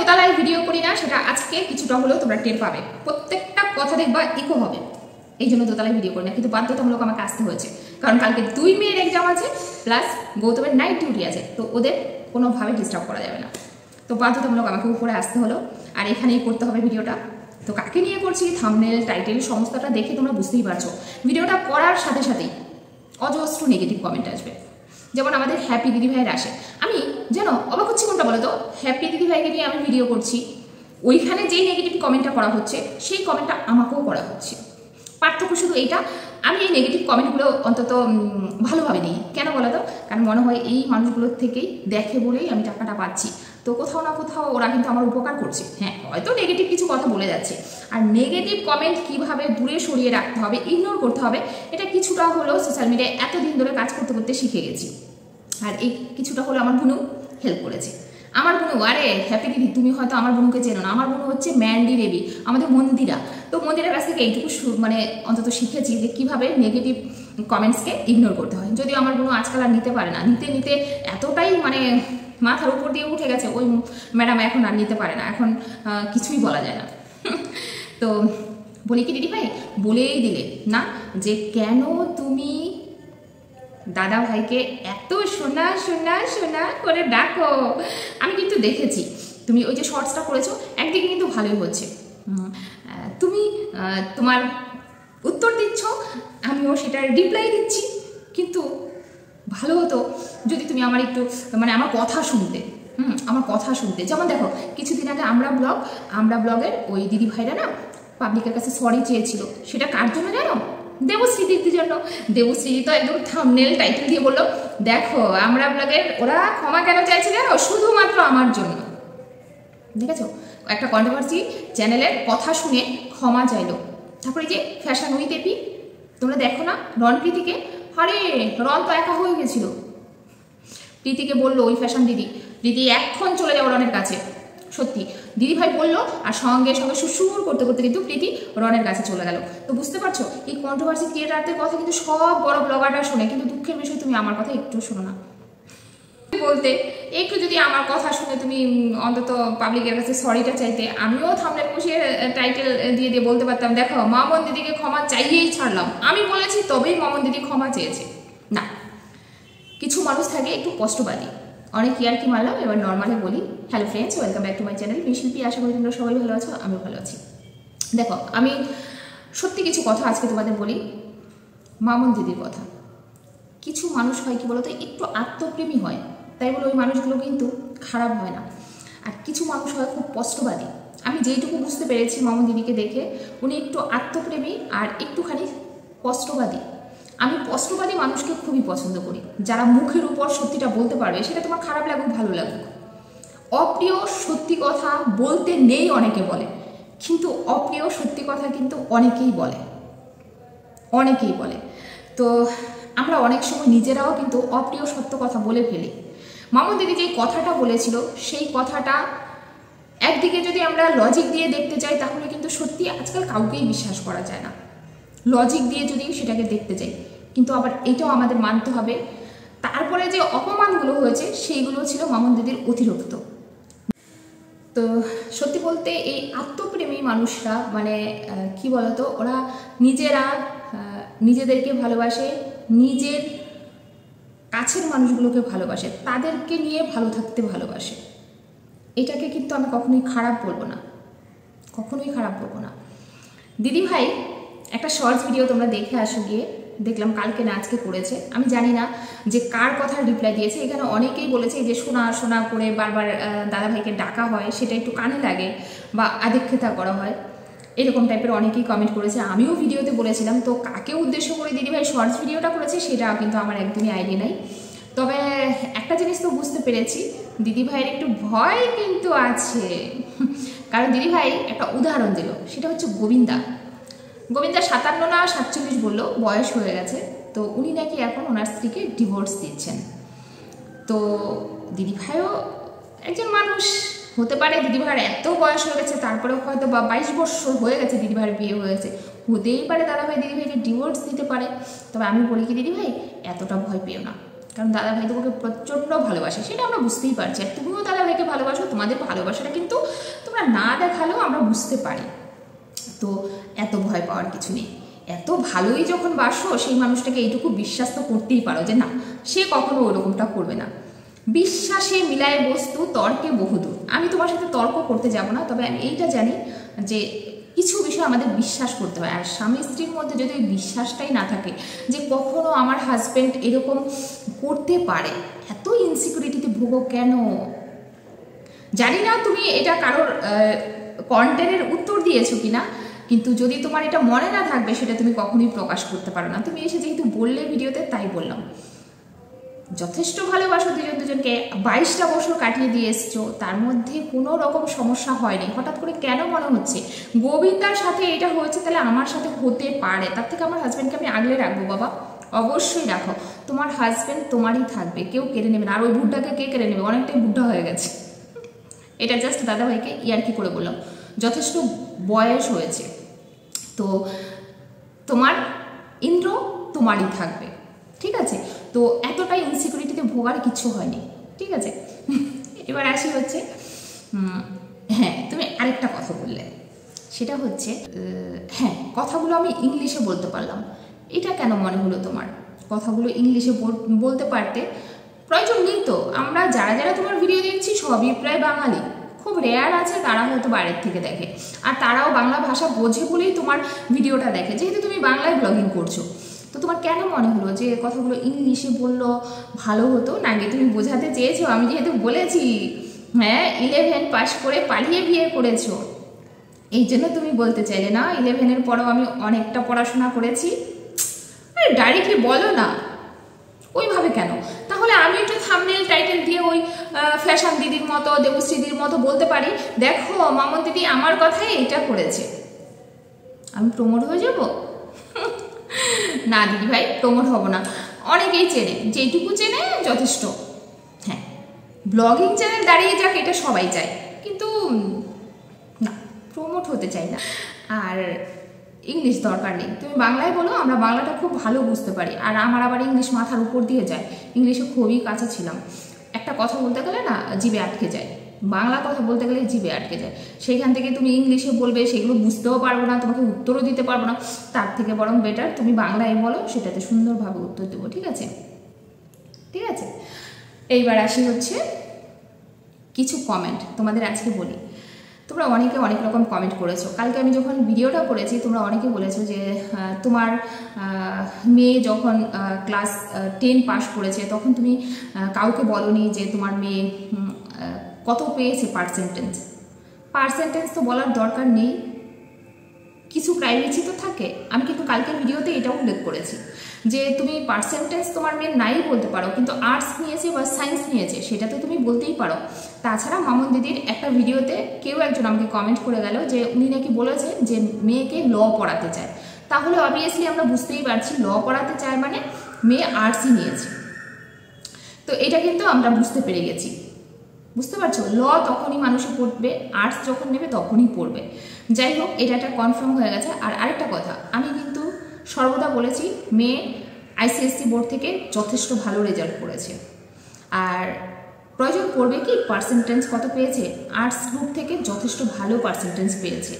দোতলায় ভিডিও করি না সেটা আজকে কিছুটা হলেও তোমরা টের পাবে। প্রত্যেকটা কথা দেখবা ইকো হবে, এই জন্য দোতলায় ভিডিও করি না, কিন্তু বাধ্যতামূলক আমাকে আসতে হয়েছে, কারণ কালকে 2 মেয়ের এক্সাম আছে, প্লাস গৌতমের নাইট ডিউটি আছে, তো ওদের কোনোভাবে ডিস্টার্ব করা যাবে না, তো বাধ্যতামূলক আমাকে উপরে আসতে হলো, আর এখানেই করতে হবে ভিডিওটা। তো কাকে নিয়ে করছি, থাম্বনেল টাইটেল সমস্তটা দেখে তোমরা বুঝতেই পারছো। ভিডিওটা করার সাথে সাথেই অজস্র নেগেটিভ কমেন্ট আসবে, যেমন আমাদের হ্যাপি দিদিভাইয়ের আসে। আমি যেন অবাক হচ্ছি কোনটা বলো তো, হ্যাপি দিদিভাইকে নিয়ে আমি ভিডিও করছি, ওইখানে যেই নেগেটিভ কমেন্টটা করা হচ্ছে সেই কমেন্টটা আমাকেও করা হচ্ছে। পার্থক্য শুধু এইটা, আমি এই নেগেটিভ কমেন্টগুলো অন্তত ভালোভাবে নিই। কেন বলো তো, কারণ মনে হয় এই মানুষগুলোর থেকেই দেখে বলেই আমি টাকাটা পাচ্ছি, তো কোথাও না কোথাও ওরা কিন্তু আমার উপকার করছে। হ্যাঁ, হয়তো নেগেটিভ কিছু কথা বলে যাচ্ছে, আর নেগেটিভ কমেন্ট কিভাবে দূরে সরিয়ে রাখতে হবে, ইগনোর করতে হবে, এটা কিছুটা হলেও সোশ্যাল মিডিয়ায় এতদিন ধরে কাজ করতে করতে শিখে গেছি। আর এই কিছুটা হলো আমার বোনও হেল্প করেছে। আমার বোনু, আরে হ্যাপি দিদি তুমি হয়তো আমার বোনকে চেনো না, আমার বোনু হচ্ছে ম্যান্ডি দেবী, আমাদের মন্দিরা। তো মন্দিরের কাছ থেকে এইটুকু মানে অন্তত শিখেছি যে কীভাবে নেগেটিভ কমেন্টসকে ইগনোর করতে হয়। যদিও আমার বোনু আজকাল আর নিতে পারে না, নিতে নিতে এতটাই মানে মাথার উপর দিয়ে উঠে গেছে, ওই ম্যাডাম এখন আর নিতে পারে না, এখন কিছুই বলা যায় না। তো বলি কি দিদি ভাই, বলেই দিলে না যে কেন তুমি দাদা ভাইকে এত সোনা সোনা সোনা করে ডাকো। আমি কিন্তু দেখেছি তুমি ওই যে শর্টসটা করেছো, একদিকে কিন্তু ভালোই হচ্ছে, তুমি তোমার উত্তর দিচ্ছ, আমিও সেটার রিপ্লাই দিচ্ছি, কিন্তু ভালো হতো যদি তুমি আমার একটু মানে আমার কথা শুনতে, আমার কথা শুনতে। যেমন দেখো কিছুদিন আগে আমরা ব্লগের ওই দিদি ভাইরা না পাবলিকের কাছে সরি চেয়েছিল, সেটা কার জন্য জানো? দেবশ্রী দিদির জন্য। দেবশ্রী তো একদম থাম্বনেল টাইটেল দিয়ে বললো, দেখো আমরা ব্লগের ওরা ক্ষমা কেন চাইছে জানো? শুধুমাত্র আমার জন্য। দেখেছো, একটা কন্ট্রোভার্সি চ্যানেলের কথা শুনে ক্ষমা চাইলো। তারপরে যে ফ্যাশন উইথ এপি, তোমরা দেখো না রন প্রীতিকে, আরে রন তো একা হয়ে গেছিল, প্রীতিকে বললো ওই ফ্যাশন দিদি, প্রীতি এখন চলে যাও রনের কাছে। সত্যি দিদি ভাই বললো, আর সঙ্গে সঙ্গে সুসুর করতে করতে কিন্তু প্রীতি রনের কাছে চলে গেল। তো বুঝতে পারছো এই কন্ট্রোভার্সি ক্রিয়েটারদের কথা কিন্তু সব বড় ব্লগাররা শোনে, কিন্তু দুঃখের বিষয় তুমি আমার কথা একটু শোনো না। বলতে একটু যদি আমার কথা শুনে তুমি অন্তত পাবলিকের কাছে সরিটা চাইতে, আমিও থাম্বনেল বসিয়ে টাইটেল দিয়ে দিয়ে বলতে পারতাম, দেখো মামন দিদিকে ক্ষমা চাইয়েই ছাড়লাম, আমি বলেছি তবেই মামন দিদি ক্ষমা চেয়েছে। না, কিছু মানুষ থাকে একটু কষ্টবাদী, অনেক ইয়ার কি মারলাম, এবার নর্মালি বলি। Hello friends, welcome back to my channel মিশিল্পি। আশা করি তোমরা সবাই ভালো আছো, আমিও ভালো আছি। দেখো আমি সত্যি কিছু কথা আজকে তোমাদের বলি, মামন দিদির কথা। কিছু মানুষ হয় কি বলতো, একটু আত্মপ্রেমী হয়, তাই বলে ওই মানুষগুলো কিন্তু খারাপ হয় না। আর কিছু মানুষ হয় খুব কষ্টবাদী। আমি যেইটুকু বুঝতে পেরেছি মামন দিদিকে দেখে, উনি একটু আত্মপ্রেমী আর একটুখানি কষ্টবাদী। আমি কষ্টবাদী মানুষকে খুবই পছন্দ করি, যারা মুখের উপর সত্যিটা বলতে পারবে, সেটা তোমার খারাপ লাগুক ভালো লাগুক। অপ্রিয় সত্যি কথা বলতে নেই অনেকে বলে, কিন্তু অপ্রিয় সত্যি কথা কিন্তু অনেকেই বলে। তো আমরা অনেক সময় নিজেরাও কিন্তু অপ্রিয় সত্য কথা বলে ফেলি। মামন দিদি যে কথাটা বলেছিল, সেই কথাটা একদিকে যদি আমরা লজিক দিয়ে দেখতে যাই, তাহলে কিন্তু সত্যি আজকাল কাউকেই বিশ্বাস করা যায় না, লজিক দিয়ে যদি সেটাকে দেখতে যাই। কিন্তু আবার এটাও আমাদের মানতে হবে, তারপরে যে অপমানগুলো হয়েছে সেইগুলো ছিল মামন দিদির অতিরিক্ত। তো সত্যি বলতে এই আত্মপ্রেমী মানুষরা মানে কি বলতো, ওরা নিজেরা নিজেদেরকে ভালোবাসে, নিজের কাছের মানুষগুলোকে ভালোবাসে, তাদেরকে নিয়ে ভালো থাকতে ভালোবাসে। এটাকে কিন্তু আমি কখনোই খারাপ বলবো না, দিদি ভাই একটা শর্টস ভিডিও তোমরা দেখে আসো গিয়ে, দেখলাম কালকে না আজকে করেছে, আমি জানি না যে কার কথা রিপ্লাই দিয়েছে। এখানে অনেকেই বলেছে যে শোনা শোনা করে বারবার দাদাভাইকে ডাকা হয়, সেটা একটু কানে লাগে বা আদিক্ষেতা করা হয়, এরকম টাইপের অনেকেই কমেন্ট করেছে। আমিও ভিডিওতে বলেছিলাম, তো কাকে উদ্দেশ্য করে দিদিভাই শর্টস ভিডিওটা করেছে সেটা কিন্তু আমার একদমই আইডিয়া নাই। তবে একটা জিনিস তো বুঝতে পেরেছি, দিদিভাইয়ের একটু ভয় কিন্তু আছে, কারণ দিদিভাই একটা উদাহরণ দিল, সেটা হচ্ছে গোবিন্দা 57 না 47 বললো, বয়স হয়ে গেছে। তো উনি নাকি এখন ওনার স্ত্রীকে ডিভোর্স দিচ্ছেন। তো দিদিভাইও একজন মানুষ হতে পারে, দিদিভাইয়ের এত বয়স হয়ে গেছে, তারপরেও হয়তো বা 22 বছর হয়ে গেছে দিদিভাইয়ের বিয়ে হয়েছে, হতেই পারে দাদাভাই দিদিভাইকে ডিভোর্স দিতে পারে। তবে আমি বলি কি দিদিভাই, এতটা ভয় পেও না, কারণ দাদা ভাই তোমাকে প্রচণ্ড ভালোবাসে, সেটা আমরা বুঝতেই পারছি। আর তুমিও দাদা ভাইকে ভালোবাসো, তোমাদের ভালোবাসাটা কিন্তু তোমরা না দেখালেও আমরা বুঝতে পারি। তো এত ভয় পাওয়ার কিছু নেই। এত ভালোই যখন বাসো, সেই মানুষটাকে এইটুকু বিশ্বাস তো করতেই পারো যে না, সে কখনো ওরকমটা করবে না। বিশ্বাসে মিলায় বস্তু, তর্কে বহুদূর। আমি তোমার সাথে তর্ক করতে যাব না, তবে আমি এইটা জানি যে কিছু বিষয় আমাদের বিশ্বাস করতে হয়। আর স্বামী স্ত্রীর মধ্যে যদি ওই বিশ্বাসটাই না থাকে যে কখনো আমার হাজব্যান্ড এরকম করতে পারে, এত ইনসিকিউরিটিতে ভোগো কেন? জানি না তুমি এটা কারোর কন্টেন্টের উত্তর দিয়েছো কিনা, কিন্তু যদি তোমার এটা মনে না থাকবে সেটা তুমি কখনোই প্রকাশ করতে পারো না। তুমি এসে যেহেতু বললে ভিডিওতে, তাই বললাম। যথেষ্ট ভালোবাসো দুজন দুজনকে, 22টা বছর কাটিয়ে দিয়ে এসছো, তার মধ্যে কোনো রকম সমস্যা হয়নি। হঠাৎ করে কেন মনে হচ্ছে গোবিন্দার সাথে এটা হয়েছে, তাহলে আমার সাথে হতে পারে, তার থেকে আমার হাজব্যান্ডকে আমি আগলে রাখবো? বাবা অবশ্যই রাখো, তোমার হাজব্যান্ড তোমারই থাকবে, কেউ কেড়ে নেবে না। আর ওই বুড্ঢাকে কে কেড়ে নেবে? অনেকটাই বুড্ঢা হয়ে গেছে। এটা জাস্ট দাদাভাইকে ইয়ার্কি করে বললাম, যথেষ্ট বয়স হয়েছে। তো তোমার ইন্দ্র তোমারই থাকবে, ঠিক আছে? তো এতটাই ইনসিকিউরিটিতে ভোগার কিছু হয়নি, ঠিক আছে? এবার আসি হচ্ছে, হ্যাঁ তুমি আরেকটা কথা বললে, সেটা হচ্ছে হ্যাঁ কথাগুলো আমি ইংলিশে বলতে পারলাম। এটা কেন মনে হলো তোমার? কথাগুলো ইংলিশে বলতে পারতে, প্রয়োজন নেই তো। আমরা যারা যারা তোমার ভিডিও দেখছি সবই প্রায় বাঙালি, খুব রেয়ার আছে তারা হয়তো বাইরের থেকে দেখে, আর তারাও বাংলা ভাষা বোঝে বলেই তোমার ভিডিওটা দেখে, যেহেতু তুমি বাংলায় ব্লগিং করছো। তো তোমার কেন মনে হলো যে কথাগুলো ইংলিশে বললো ভালো হতো? নাকি তুমি বোঝাতে চেয়েছো, আমি যেহেতু বলেছি হ্যাঁ 11 পাস করে পালিয়ে বিয়ে করেছো, এই জন্য তুমি বলতে চাইলে না 11-এর পরেও আমি অনেকটা পড়াশোনা করেছি? আরে ডাইরেক্টলি বলো না, ওইভাবে কেন? তাহলে আমি একটু থাম্বনেল টাইটেল দিয়ে ওই ফ্যাশন দিদির মতো, দেবশ্রীদির মতো বলতে পারি, দেখো মামন দিদি আমার কথাই এটা করেছে। আমি প্রমোট হয়ে যাব? না দিদি ভাই, প্রমোট হব না। অনেকেই চেনে, যেটুকু চেনে যথেষ্ট। হ্যাঁ ব্লগিং চ্যানেল দাঁড়িয়ে যাক, এটা সবাই চায়, কিন্তু না প্রমোট হতে চাই না। আর ইংলিশ দরকার নেই, তুমি বাংলায় বলো, আমরা বাংলাটা খুব ভালো বুঝতে পারি। আর আমার আবার ইংলিশ মাথার উপর দিয়ে যায়, ইংলিশে খুবই কাঁচা ছিলাম। একটা কথা বলতে গেলে না জিভে আটকে যায়, বাংলা কথা বলতে গেলে জিভে আটকে যায়। সেইখান থেকে তুমি ইংলিশে বলবে, সেগুলো বুঝতেও পারবো না, তোমাকে উত্তরও দিতে পারবো না। তার থেকে বরং বেটার তুমি বাংলায় বলো, সেটাতে সুন্দরভাবে উত্তর দেবো, ঠিক আছে? ঠিক আছে, এইবার আসি হচ্ছে কিছু কমেন্ট তোমাদের আজকে বলি। তোমরা অনেকে অনেক রকম কমেন্ট করেছো। কালকে আমি যখন ভিডিওটা করেছি, তোমরা অনেকে বলেছো যে তোমার মেয়ে যখন ক্লাস 10 পাস করেছে, তখন তুমি কাউকে বলোনি যে তোমার মেয়ে কত পেয়েছে পার্সেন্টেজ। পার্সেন্টেজ তো বলার দরকার নেই, কিছু প্রাইভেসি তো থাকে। আমি কিন্তু কালকের ভিডিওতে এটাও উল্লেখ করেছি যে তুমি পার্সেন্টেজ তোমার মেয়ের নাই বলতে পারো, কিন্তু আর্টস নিয়েছে বা সায়েন্স নিয়েছে সেটা তো তুমি বলতেই পারো। তাছাড়া মামুন দিদির একটা ভিডিওতে কেউ একজন আমাকে কমেন্ট করে গেল যে উনি নাকি বলেছে যে মেয়েকে ল পড়াতে চায়। তাহলে অবভিয়াসলি আমরা বুঝতেই পারছি ল পড়াতে চায় মানে মেয়ে আর্টসই নিয়েছে। তো এটা কিন্তু আমরা বুঝতে পেরে গেছি, বুঝতে পারছো? ল তখনই মানুষে পড়বে, আর্টস যখন নেবে তখনই পড়বে। যাই হোক, এটা একটা কনফার্ম হয়ে গেছে। আর আরেকটা কথা, আমি কিন্তু সর্বদা বলেছি মেয়ে আইসিএসসি বোর্ড থেকে যথেষ্ট ভালো রেজাল্ট করেছে। আর প্রয়োজন পড়বে কি পার্সেন্টেজ কত পেয়েছে, আর্টস গ্রুপ থেকে যথেষ্ট ভালো পার্সেন্টেজ পেয়েছে।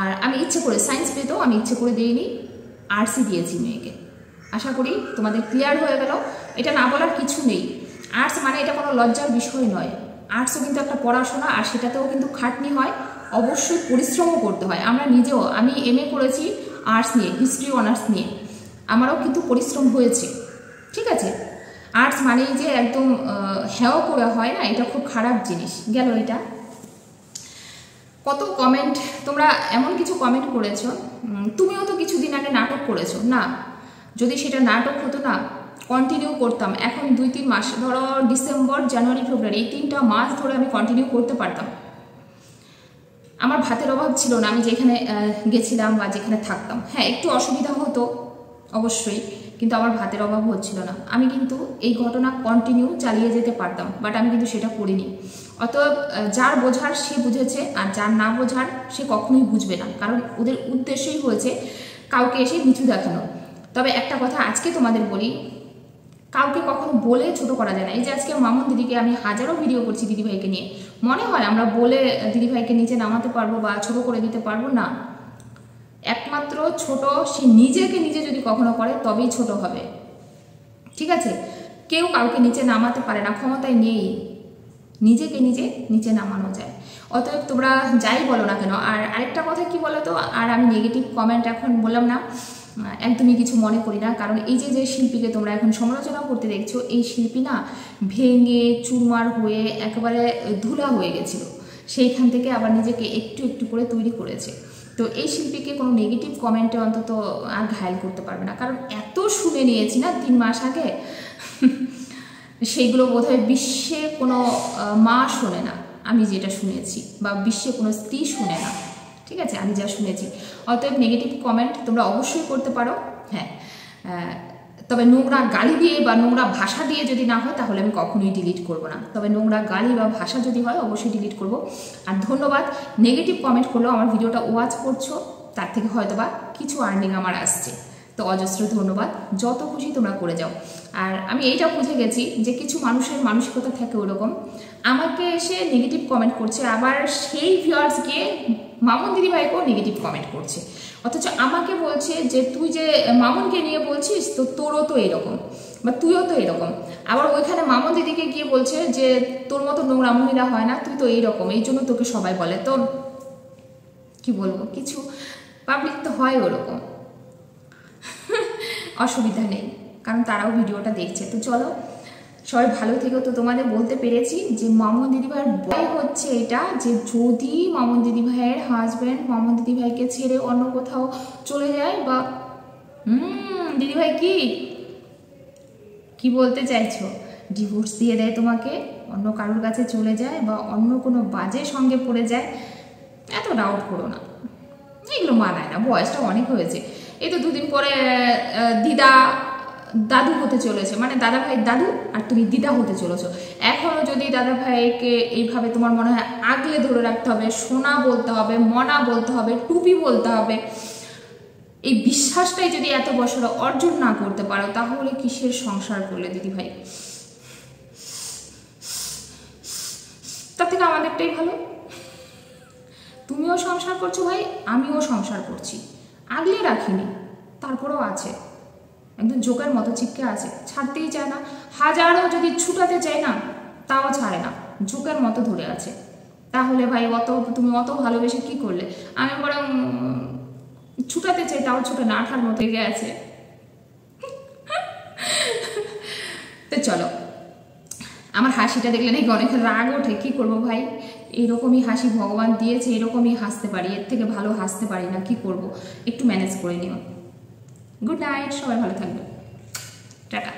আর আমি ইচ্ছে করে সায়েন্স পেতেও আমি ইচ্ছে করে দিইনি, আর্টসই দিয়েছি মেয়েকে। আশা করি তোমাদের ক্লিয়ার হয়ে গেল। এটা না বলার কিছু নেই, আর্টস মানে এটা কোনো লজ্জার বিষয় নয়। আর্টসও কিন্তু একটা পড়াশোনা, আর সেটাতেও কিন্তু খাটনি হয়, অবশ্যই পরিশ্রমও করতে হয়। আমরা নিজেও, আমি এমএ করেছি আর্টস নিয়ে, হিস্ট্রি অনার্স নিয়ে, আমারও কিন্তু পরিশ্রম হয়েছে, ঠিক আছে? আর্টস মানেই যে একদম হেও করে হয় না, এটা খুব খারাপ জিনিস। গেল এটা। কত কমেন্ট, তোমরা এমন কিছু কমেন্ট করেছো, তুমিও তো কিছুদিন আগে নাটক করেছো না? যদি সেটা নাটক হতো না, কন্টিনিউ করতাম। এখন 2-3 মাস, ধরো ডিসেম্বর, জানুয়ারি, ফেব্রুয়ারি, এই 3টা মাস ধরে আমি কন্টিনিউ করতে পারতাম। আমার ভাতের অভাব ছিল না, আমি যেখানে গেছিলাম বা যেখানে থাকতাম। হ্যাঁ একটু অসুবিধা হতো অবশ্যই, কিন্তু আমার ভাতের অভাব হচ্ছিল না। আমি কিন্তু এই ঘটনা কন্টিনিউ চালিয়ে যেতে পারতাম, বাট আমি কিন্তু সেটা করিনি। অতএব যার বোঝার সে বুঝেছে, আর যার না বোঝার সে কখনোই বুঝবে না, কারণ ওদের উদ্দেশ্যই হয়েছে কাউকে এসে নিচু দেখানো। তবে একটা কথা আজকে তোমাদের বলি, কাউকে কখনো বলে ছোট করা যায় না। এই যে আজকে মামুন দিদিকে আমি হাজারো ভিডিও করছি দিদিভাইকে নিয়ে, মনে হয় আমরা বলে দিদিভাইকে নিচে নামাতে পারবো বা ছোট করে দিতে পারবো না। একমাত্র ছোট সে নিজেকে নিজে যদি কখনো করে তবেই ছোট হবে, ঠিক আছে? কেউ কাউকে নিচে নামাতে পারে না, ক্ষমতায় নেই। নিজেকে নিজে নিচে নামানো যায়। অতএব তোমরা যাই বলো না কেন। আর আরেকটা কথা কি বলো তো, আর আমি নেগেটিভ কমেন্ট এখন বললাম না, একদমই কিছু মনে করি না। কারণ এই যে শিল্পীকে তোমরা এখন সমালোচনা করতে দেখছো, এই শিল্পী না ভেঙে চুরমার হয়ে একেবারে ধুলা হয়ে গেছিল, সেইখান থেকে আবার নিজেকে একটু একটু করে তৈরি করেছে। তো এই শিল্পীকে কোনো নেগেটিভ কমেন্টে অন্তত আর ঘায়েল করতে পারবে না। কারণ এত শুনে নিয়েছি না 3 মাস আগে, সেইগুলো বোধহয় বিশ্বে কোনো মা শোনে না আমি যেটা শুনেছি, বা বিশ্বে কোনো স্ত্রী শুনে না, ঠিক আছে, আমি যা শুনেছি। অতএব নেগেটিভ কমেন্ট তোমরা অবশ্যই করতে পারো, হ্যাঁ, তবে নোংরা গালি দিয়ে বা নোংরা ভাষা দিয়ে যদি না হয় তাহলে আমি কখনোই ডিলিট করব না। তবে নোংরা গালি বা ভাষা যদি হয় অবশ্যই ডিলিট করব। আর ধন্যবাদ, নেগেটিভ কমেন্ট করলেও আমার ভিডিওটা ওয়াচ করছো, তার থেকে হয়তো বা কিছু আর্নিং আমার আসছে, তো অজস্র ধন্যবাদ। যত খুশি তোমরা করে যাও। আর আমি এইটা বুঝে গেছি যে কিছু মানুষের মানসিকতা থাকে ওরকম, আমাকে এসে নেগেটিভ কমেন্ট করছে, আবার সেই ভিউয়ার্স গিয়ে মামুন দিদিভাইকেও নেগেটিভ কমেন্ট করছে, অথচ আমাকে বলছে যে তুই যে মামুনকে নিয়ে বলছিস তো তোরও তো এরকম, বা তুইও তো এরকম। আবার ওইখানে মামুন দিদিকে গিয়ে বলছে যে তোর মতো নোংরা মহিলা হয় না, তুই তো এইরকম, এই জন্য তোকে সবাই বলে। তো কি বলবো, কিছু পাবলিক তো হয় ওরকম, অসুবিধা নেই, কারণ তারাও ভিডিওটা দেখছে। তো চলো সবাই ভালো থেকো। তো তোমাদের বলতে পেরেছি যে মামুন দিদিভাইয়ের ভয় হচ্ছে এটা, যে যদি মামুন দিদিভাইয়ের হাজব্যান্ড মামুন দিদিভাইকে ছেড়ে অন্য কোথাও চলে যায়, বা দিদিভাই কি বলতে চাইছো, ডিভোর্স দিয়ে দেয় তোমাকে, অন্য কারোর কাছে চলে যায়, বা অন্য কোনো বাজে সঙ্গে পড়ে যায়, এত ডাউট করো না, এগুলো মানায় না, বয়সটা অনেক হয়েছে। এই তো 2 দিন পরে দাদু হতে চলেছে, মানে দাদা ভাই দাদু আর তুমি দিদা হতে চলেছো। এখনো যদি দাদা ভাইকে এইভাবে তোমার মনে হয় আগলে ধরে রাখতে হবে, সোনা বলতে হবে, মনা বলতে হবে, টুপি বলতে হবে, এই বিশ্বাসটাই যদি এত বছর অর্জন না করতে পারো, তাহলে কিসের সংসার করলে দিদি ভাই? তার থেকে আমাদেরটাই ভালো। তুমিও সংসার করছো ভাই, আমিও সংসার করছি, আগলে রাখিনি, তারপরেও আছে, একদম জোকের মতো চিপকে আছে, ছাড়তেই চায় না। হাজারও যদি ছুটাতে চায় না, তাও ছাড়ে না, জোকের মতো ধরে আছে। তাহলে ভাই তুমি অত ভালোবেসে কি করলে? আমি বরং ছুটাতে চাই, তাও ছুটে না, আঠার মতো লেগে আছে। তো চলো, আমার হাসিটা দেখলে নাকি অনেক রাগ ওঠে, কি করবো ভাই, এরকমই হাসি ভগবান দিয়েছে, এরকমই হাসতে পারি, এর থেকে ভালো হাসতে পারি না, কি করব, একটু ম্যানেজ করে নিও। গুড নাইট, সবাই ভালো থাকবে, টাটা।